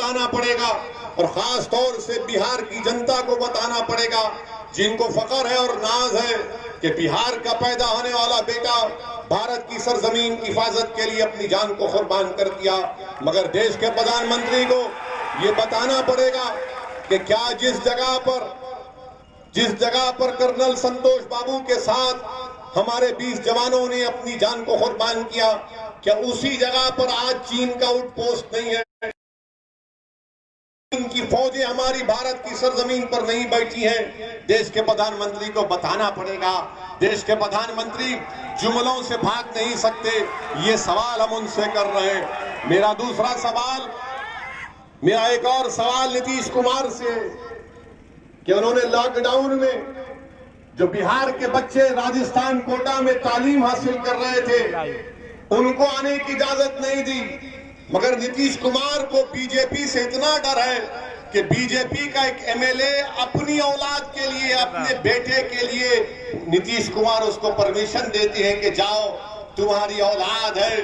बताना पड़ेगा और खास तौर से बिहार की जनता को बताना पड़ेगा, जिनको फख्र है और नाज है कि बिहार का पैदा होने वाला बेटा भारत की सरजमीन की हिफाजत के लिए अपनी जान को कुर्बान कर दिया। मगर देश के प्रधानमंत्री को ये बताना पड़ेगा कि क्या जिस जगह पर कर्नल संतोष बाबू के साथ हमारे 20 जवानों ने अपनी जान को कुर्बान किया, क्या उसी जगह पर आज चीन का आउटपोस्ट नहीं है? इनकी फौजें हमारी भारत की सरजमीन पर नहीं बैठी हैं। देश के प्रधानमंत्री को बताना पड़ेगा। देश के प्रधानमंत्री जुमलों से भाग नहीं सकते, ये सवाल हम उनसे कर रहे हैं। मेरा दूसरा सवाल, मेरा एक और सवाल नीतीश कुमार से है कि उन्होंने लॉकडाउन में जो बिहार के बच्चे राजस्थान कोटा में तालीम हासिल कर रहे थे, उनको आने की इजाजत नहीं दी। मगर नीतीश कुमार को बीजेपी से इतना डर है कि बीजेपी का एक एमएलए अपनी औलाद के लिए, अपने बेटे के लिए नीतीश कुमार उसको परमिशन देते हैं कि जाओ, तुम्हारी औलाद है,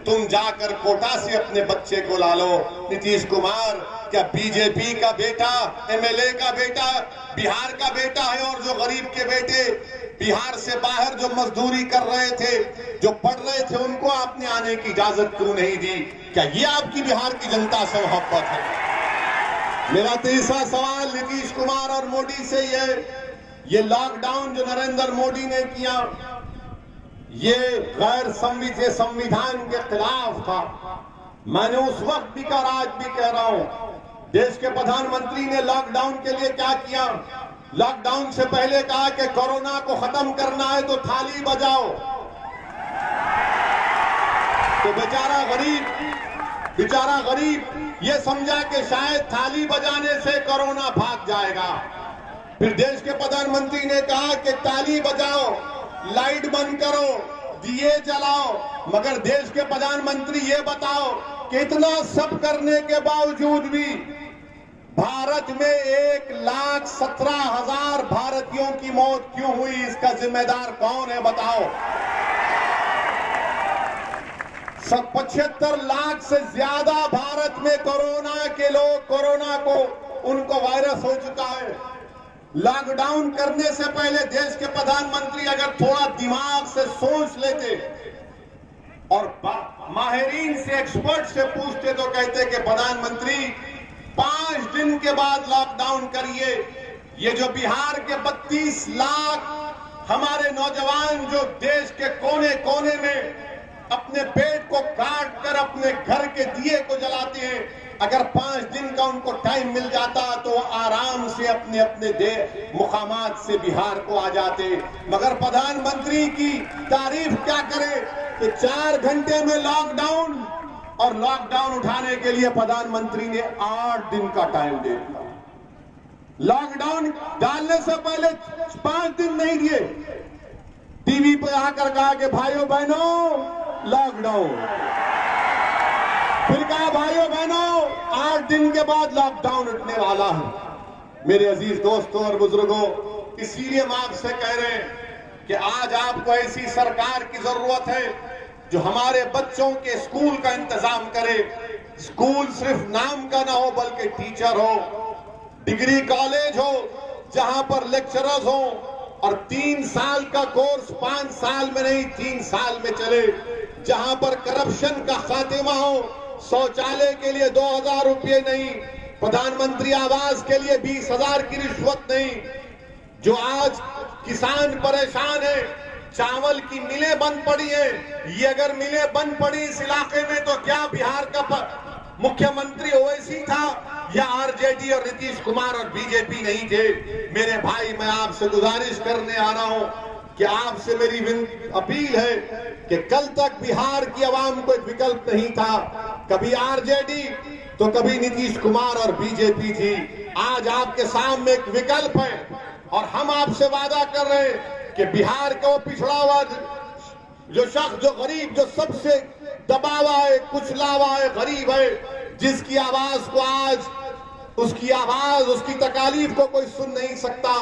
तुम जाकर कोटा से अपने बच्चे को ला लो। नीतीश कुमार, क्या बीजेपी का बेटा, एमएलए का बेटा बिहार का बेटा है, और जो गरीब के बेटे बिहार से बाहर जो मजदूरी कर रहे थे, जो पढ़ रहे थे, उनको आपने आने की इजाजत क्यों नहीं दी? क्या ये आपकी बिहार की जनता से मोहब्बत है? मेरा तीसरा सवाल नीतीश कुमार और मोदी से ये लॉकडाउन जो नरेंद्र मोदी ने किया, ये गैर संविधान के खिलाफ था। मैंने उस वक्त भी कहा, आज भी कह रहा हूं, देश के प्रधानमंत्री ने लॉकडाउन के लिए क्या किया? लॉकडाउन से पहले कहा कि कोरोना को खत्म करना है तो थाली बजाओ। तो बेचारा गरीब ये समझा कि शायद थाली बजाने से कोरोना भाग जाएगा। फिर देश के प्रधानमंत्री ने कहा कि ताली बजाओ, लाइट बंद करो, दिए जलाओ। मगर देश के प्रधानमंत्री ये बताओ कि इतना सब करने के बावजूद भी भारत में 1,17,000 भारतीयों की मौत क्यों हुई? इसका जिम्मेदार कौन है बताओ? 75 लाख से ज्यादा भारत में कोरोना के लोग, कोरोना को उनको वायरस हो चुका है। लॉकडाउन करने से पहले देश के प्रधानमंत्री अगर थोड़ा दिमाग से सोच लेते और माहिरीन से, एक्सपर्ट से पूछते तो कहते कि प्रधानमंत्री 5 दिन के बाद लॉकडाउन करिए। ये जो बिहार के 32 लाख हमारे नौजवान जो देश के कोने कोने में अपने पेट को काट कर अपने घर के दिए को जलाते हैं, अगर 5 दिन का उनको टाइम मिल जाता तो आराम से अपने अपने मुकामात से बिहार को आ जाते। मगर प्रधानमंत्री की तारीफ क्या करें कि 4 घंटे में लॉकडाउन, और लॉकडाउन उठाने के लिए प्रधानमंत्री ने 8 दिन का टाइम दे दिया। लॉकडाउन डालने से पहले 5 दिन नहीं दिए, टीवी पे आकर कहा कि भाइयों बहनों लॉकडाउन, फिर कहा भाइयों बहनों 8 दिन के बाद लॉकडाउन उठने वाला है। मेरे अजीज दोस्तों और बुजुर्गों, इसीलिए हम आपसे कह रहे हैं कि आज आपको ऐसी सरकार की जरूरत है जो हमारे बच्चों के स्कूल का इंतजाम करे। स्कूल सिर्फ नाम का ना हो, बल्कि टीचर हो, डिग्री कॉलेज हो, जहां पर लेक्चरर्स हो, और 3 साल का कोर्स 5 साल में नहीं 3 साल में चले, जहां पर करप्शन का खात्मा हो, शौचालय के लिए 2,000 रुपये नहीं, प्रधानमंत्री आवास के लिए 20,000 की रिश्वत नहीं। जो आज किसान परेशान है, चावल की मिलें बंद पड़ी है, ये अगर मिलें बंद पड़ी इस इलाके में तो क्या बिहार का मुख्यमंत्री ओवैसी था या आरजेडी और नीतीश कुमार और बीजेपी नहीं थे? मेरे भाई, मैं आपसे गुजारिश करने आ रहा हूं कि आपसे मेरी अपील है कि कल तक बिहार की आवाम को एक विकल्प नहीं था, कभी आरजेडी तो कभी नीतीश कुमार और बीजेपी थी। आज आपके सामने एक विकल्प है और हम आपसे वादा कर रहे हैं कि बिहार का वो पिछड़ा हुआ जो शख्स, जो गरीब, जो सबसे दबा हुआ है, कुचला हुआ है, गरीब है, जिसकी आवाज को आज, उसकी आवाज, उसकी तकालीफ को कोई सुन नहीं सकता,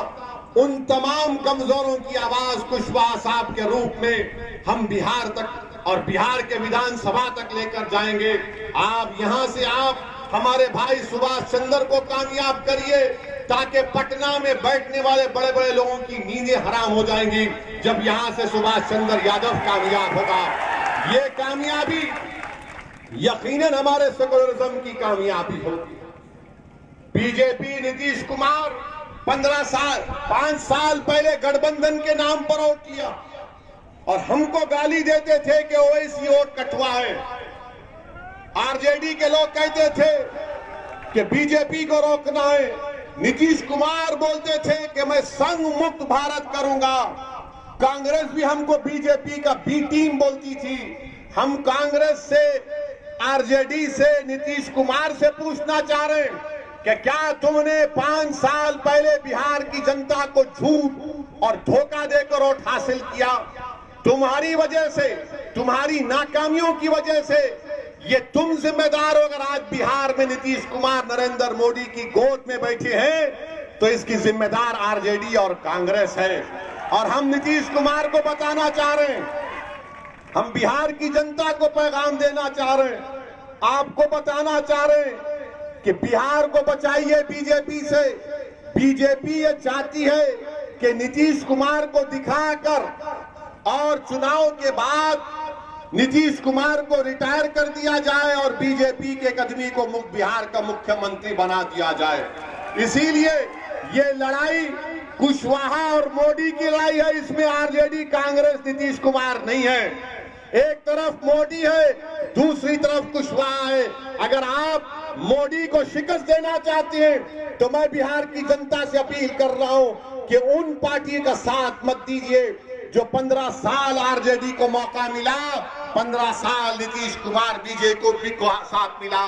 उन तमाम कमजोरों की आवाज कुशवाहा साहब के रूप में हम बिहार तक और बिहार के विधानसभा तक लेकर जाएंगे। आप यहां से आप हमारे भाई सुभाष चंद्र को कामयाब करिए, ताकि पटना में बैठने वाले बड़े बड़े लोगों की नींदें हराम हो जाएंगी जब यहां से सुभाष चंद्र यादव कामयाब होगा। ये कामयाबी यकीनन हमारे सेकुलरिज्म की कामयाबी होगी। बीजेपी नीतीश कुमार 5 साल पहले गठबंधन के नाम पर वोट किया और हमको गाली देते थे कि ओवैसी वोट कटवा है। आरजेडी के लोग कहते थे कि बीजेपी को रोकना है। नीतीश कुमार बोलते थे कि मैं संघ मुक्त भारत करूंगा। कांग्रेस भी हमको बीजेपी का बी टीम बोलती थी। हम कांग्रेस से, आरजेडी से, नीतीश कुमार से पूछना चाह रहे हैं कि क्या तुमने 5 साल पहले बिहार की जनता को झूठ और धोखा देकर वोट हासिल किया? तुम्हारी वजह से, तुम्हारी नाकामियों की वजह से ये तुम जिम्मेदार हो। अगर आज बिहार में नीतीश कुमार नरेंद्र मोदी की गोद में बैठे हैं तो इसकी जिम्मेदार आरजेडी और कांग्रेस है। और हम नीतीश कुमार को बताना चाह रहे हैं, हम बिहार की जनता को पैगाम देना चाह रहे हैं, आपको बताना चाह रहे हैं कि बिहार को बचाइए बीजेपी से। बीजेपी ये चाहती है कि नीतीश कुमार को दिखाकर और चुनाव के बाद नीतीश कुमार को रिटायर कर दिया जाए और बीजेपी के एक आदमी को बिहार का मुख्यमंत्री बना दिया जाए। इसीलिए ये लड़ाई कुशवाहा और मोदी की लड़ाई है। इसमें आरजेडी, कांग्रेस, नीतीश कुमार नहीं है। एक तरफ मोदी है, दूसरी तरफ कुशवाहा है। अगर आप मोदी को शिकस्त देना चाहते हैं तो मैं बिहार की जनता से अपील कर रहा हूं कि उन पार्टी का साथ मत दीजिए जो 15 साल आरजेडी को मौका मिला, 15 साल नीतीश कुमार बीजेपी को साथ मिला।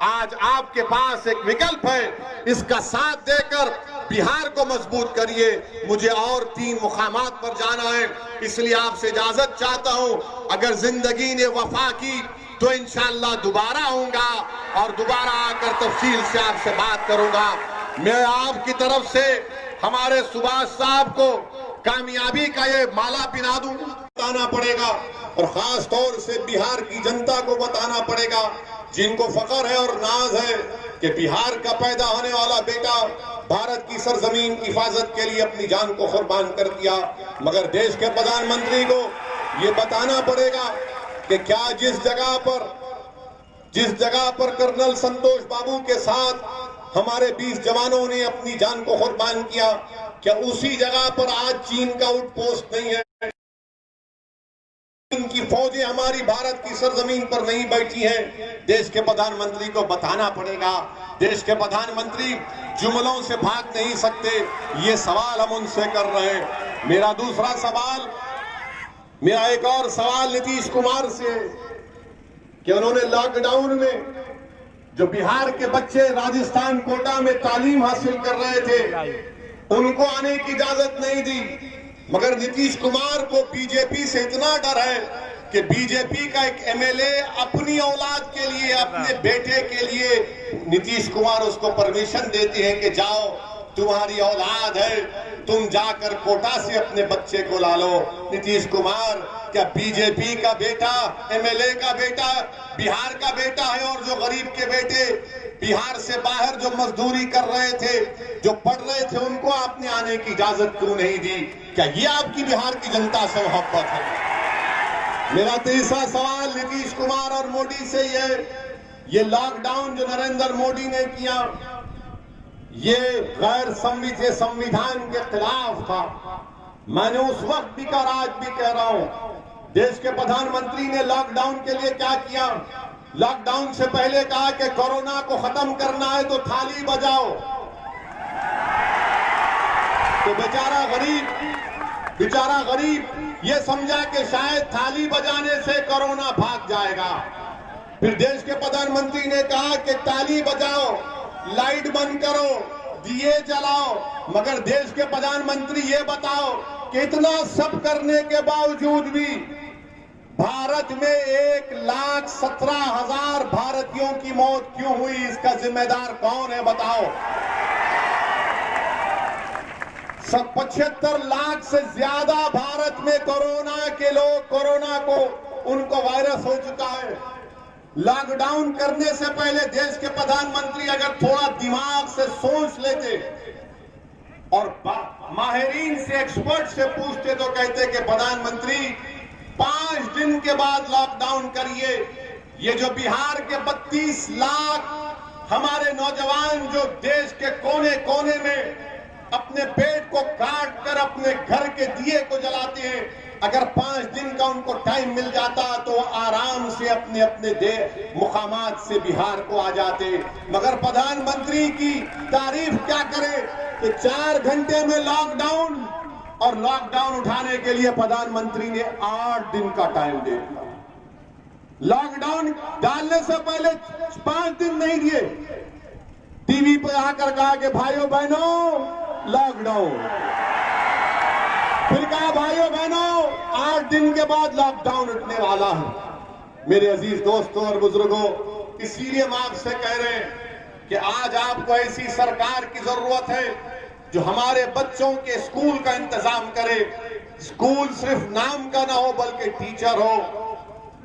आज आपके पास एक विकल्प है, इसका साथ देकर बिहार को मजबूत करिए। मुझे और 3 मुकामात पर जाना है, इसलिए आपसे इजाजत चाहता हूं। अगर जिंदगी ने वफा की तो इंशाअल्लाह दोबारा आऊंगा और दोबारा आकर तफसील से आपसे बात करूंगा। मैं आपकी तरफ से हमारे सुभाष साहब को कामयाबी का ये माला पिना दूं, बताना पड़ेगा और खास तौर से बिहार की जनता को बताना पड़ेगा, जिनको फख्र है और नाज है कि बिहार का पैदा होने वाला बेटा भारत की सरजमीन की हिफाजत के लिए अपनी जान को कुर्बान कर दिया। मगर देश के प्रधानमंत्री को ये बताना पड़ेगा कि क्या जिस जगह पर कर्नल संतोष बाबू के साथ हमारे 20 जवानों ने अपनी जान को कुर्बान किया, क्या उसी जगह पर आज चीन का आउटपोस्ट नहीं है? इनकी फौजें हमारी भारत की सरजमीन पर नहीं बैठी हैं। देश के प्रधानमंत्री को बताना पड़ेगा। देश के प्रधानमंत्री जुमलों से भाग नहीं सकते। ये सवाल हम उनसे कर रहे हैं। मेरा दूसरा सवाल, मेरा एक और सवाल नीतीश कुमार से कि उन्होंने लॉकडाउन में जो बिहार के बच्चे राजस्थान कोटा में तालीम हासिल कर रहे थे उनको आने की इजाजत नहीं दी। मगर नीतीश कुमार को बीजेपी से इतना डर है कि बीजेपी का एक एमएलए अपनी औलाद के लिए, अपने बेटे के लिए नीतीश कुमार उसको परमिशन देते हैं कि जाओ, तुम्हारी औलाद है, तुम जाकर कोटा से अपने बच्चे को ला लो। नीतीश कुमार क्या बीजेपी का बेटा, एमएलए का बेटा बिहार का बेटा है? और जो गरीब के बेटे बिहार से बाहर जो मजदूरी कर रहे थे, जो पढ़ रहे थे, उनको आपने आने की इजाजत क्यों नहीं दी? क्या ये आपकी बिहार की जनता से मोहब्बत है? मेरा तीसरा सवाल नीतीश कुमार और मोदी से ये लॉकडाउन जो नरेंद्र मोदी ने किया, ये गैर संविधान के खिलाफ था। मैंने उस वक्त भी कहा, आज भी कह रहा हूं, देश के प्रधानमंत्री ने लॉकडाउन के लिए क्या किया? लॉकडाउन से पहले कहा कि कोरोना को खत्म करना है तो थाली बजाओ। तो बेचारा गरीब ये समझा कि शायद थाली बजाने से कोरोना भाग जाएगा। फिर देश के प्रधानमंत्री ने कहा कि ताली बजाओ, लाइट बंद करो, दिए जलाओ। मगर देश के प्रधानमंत्री ये बताओ कि इतना सब करने के बावजूद भी भारत में 1,17,000 भारतीयों की मौत क्यों हुई? इसका जिम्मेदार कौन है बताओ? 75 लाख से ज्यादा भारत में कोरोना के लोग, कोरोना को उनको वायरस हो चुका है। लॉकडाउन करने से पहले देश के प्रधानमंत्री अगर थोड़ा दिमाग से सोच लेते और माहिरीन से, एक्सपर्ट से पूछते तो कहते कि प्रधानमंत्री 5 दिन के बाद लॉकडाउन करिए। ये जो बिहार के 32 लाख हमारे नौजवान जो देश के कोने कोने में अपने पेट को काट कर अपने घर के दिए को जलाते हैं, अगर 5 दिन का उनको टाइम मिल जाता तो आराम से अपने अपने मुकामात से बिहार को आ जाते। मगर प्रधानमंत्री की तारीफ क्या करें कि 4 घंटे में लॉकडाउन, और लॉकडाउन उठाने के लिए प्रधानमंत्री ने 8 दिन का टाइम दे दिया। लॉकडाउन डालने से पहले 5 दिन नहीं दिए, टीवी पर आकर कहा कि भाइयों बहनों लॉकडाउन, फिर कहा भाइयों बहनों 8 दिन के बाद लॉकडाउन उठने वाला है। मेरे अजीज दोस्तों और बुजुर्गों, इसीलिए हम आपसे कह रहे हैं कि आज आपको ऐसी सरकार की जरूरत है जो हमारे बच्चों के स्कूल का इंतजाम करे। स्कूल सिर्फ नाम का ना हो बल्कि टीचर हो,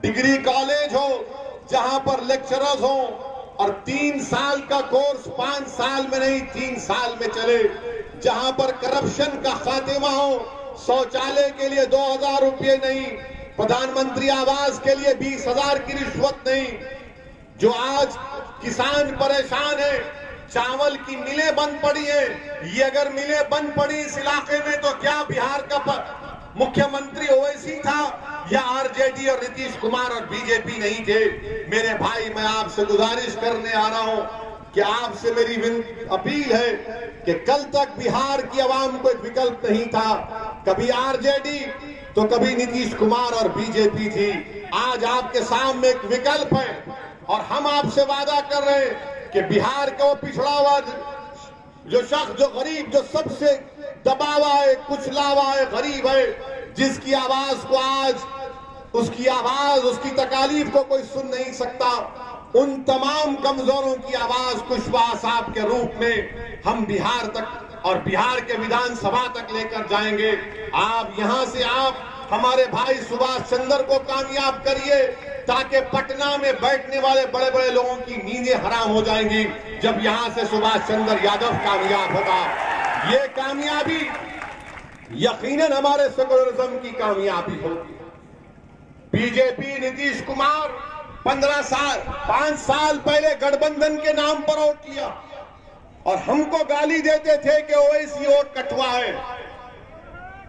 डिग्री कॉलेज हो जहां पर लेक्चरर्स हो, और 3 साल का कोर्स 5 साल में नहीं 3 साल में चले, जहां पर करप्शन का खात्मा हो, शौचालय के लिए 2000 रुपये नहीं, प्रधानमंत्री आवास के लिए 20,000 की रिश्वत नहीं। जो आज किसान परेशान है, चावल की मिलें बंद पड़ी है, ये अगर मिलें बंद पड़ी इस इलाके में तो क्या बिहार का मुख्यमंत्री ओवैसी था या आरजेडी और नीतीश कुमार और बीजेपी नहीं थे? मेरे भाई, मैं आपसे गुजारिश करने आ रहा हूं कि आपसे मेरी अपील है कि कल तक बिहार की आवाम को एक विकल्प नहीं था, कभी आरजेडी तो कभी नीतीश कुमार और बीजेपी थी। आज आपके सामने एक विकल्प है और हम आपसे वादा कर रहे हैं कि बिहार का वो पिछड़ा हुआ जो शख्स, जो गरीब, जो सबसे दबा हुआ है, कुचला हुआ है, गरीब है, जिसकी आवाज को आज उसकी आवाज, उसकी तकालीफ को कोई सुन नहीं सकता, उन तमाम कमजोरों की आवाज कुशवाहा साहब के रूप में हम बिहार तक और बिहार के विधानसभा तक लेकर जाएंगे। आप यहां से आप हमारे भाई सुभाष चंद्र को कामयाब करिए ताकि पटना में बैठने वाले बड़े बड़े लोगों की नींदें हराम हो जाएंगी जब यहां से सुभाष चंद्र यादव कामयाब होगा। ये कामयाबी यकीनन हमारे सेकुलरिज्म की कामयाबी होगी। बीजेपी, नीतीश कुमार 5 साल पहले गठबंधन के नाम पर वोट किया और हमको गाली देते थे कि ओवैसी वोट कटवा है।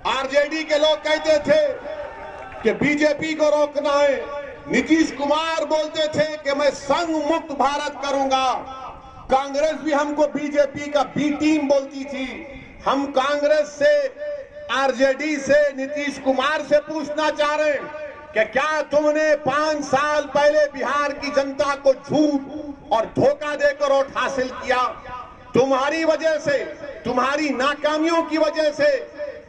आरजेडी के लोग कहते थे कि बीजेपी को रोकना है। नीतीश कुमार बोलते थे कि मैं संघ मुक्त भारत करूंगा। कांग्रेस भी हमको बीजेपी का बी टीम बोलती थी। हम कांग्रेस से, आरजेडी से, नीतीश कुमार से पूछना चाह रहे हैं कि क्या तुमने 5 साल पहले बिहार की जनता को झूठ और धोखा देकर वोट हासिल किया? तुम्हारी वजह से, तुम्हारी नाकामियों की वजह से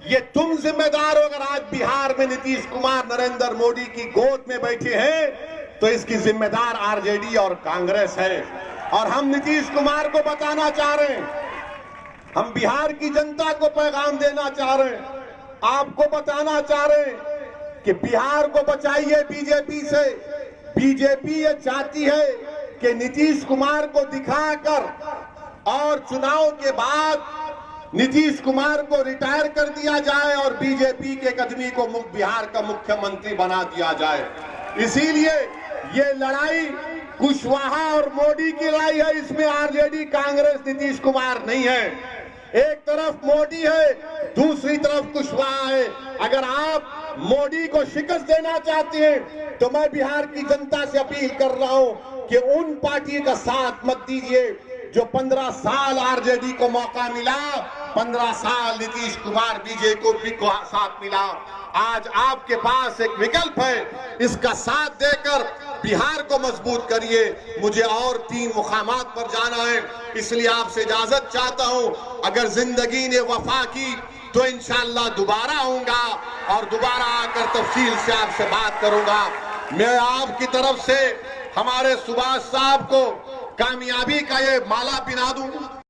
ये तुम जिम्मेदार हो। अगर आज बिहार में नीतीश कुमार नरेंद्र मोदी की गोद में बैठे हैं तो इसकी जिम्मेदार आरजेडी और कांग्रेस है। और हम नीतीश कुमार को बताना चाह रहे हैं, हम बिहार की जनता को पैगाम देना चाह रहे हैं, आपको बताना चाह रहे हैं कि बिहार को बचाइए बीजेपी से। बीजेपी ये चाहती है कि नीतीश कुमार को दिखाकर और चुनाव के बाद नीतीश कुमार को रिटायर कर दिया जाए और बीजेपी के कदमी को बिहार का मुख्यमंत्री बना दिया जाए। इसीलिए ये लड़ाई कुशवाहा और मोदी की लड़ाई है। इसमें आरजेडी, कांग्रेस, नीतीश कुमार नहीं है। एक तरफ मोदी है, दूसरी तरफ कुशवाहा है। अगर आप मोदी को शिकस्त देना चाहते हैं तो मैं बिहार की जनता से अपील कर रहा हूं कि उन पार्टी का साथ मत दीजिए जो 15 साल आरजेडी को मौका मिला, 15 साल नीतीश कुमार बीजेपी को साथ मिला। आज आपके पास एक विकल्प है, इसका साथ देकर बिहार को मजबूत करिए। मुझे और 3 मुकामात पर जाना है, इसलिए आपसे इजाजत चाहता हूं। अगर जिंदगी ने वफा की तो इंशाअल्लाह दोबारा आऊंगा और दोबारा आकर तफसील से आपसे बात करूंगा। मैं आपकी तरफ से हमारे सुभाष साहब को कामयाबी का ये माला पिना दूं।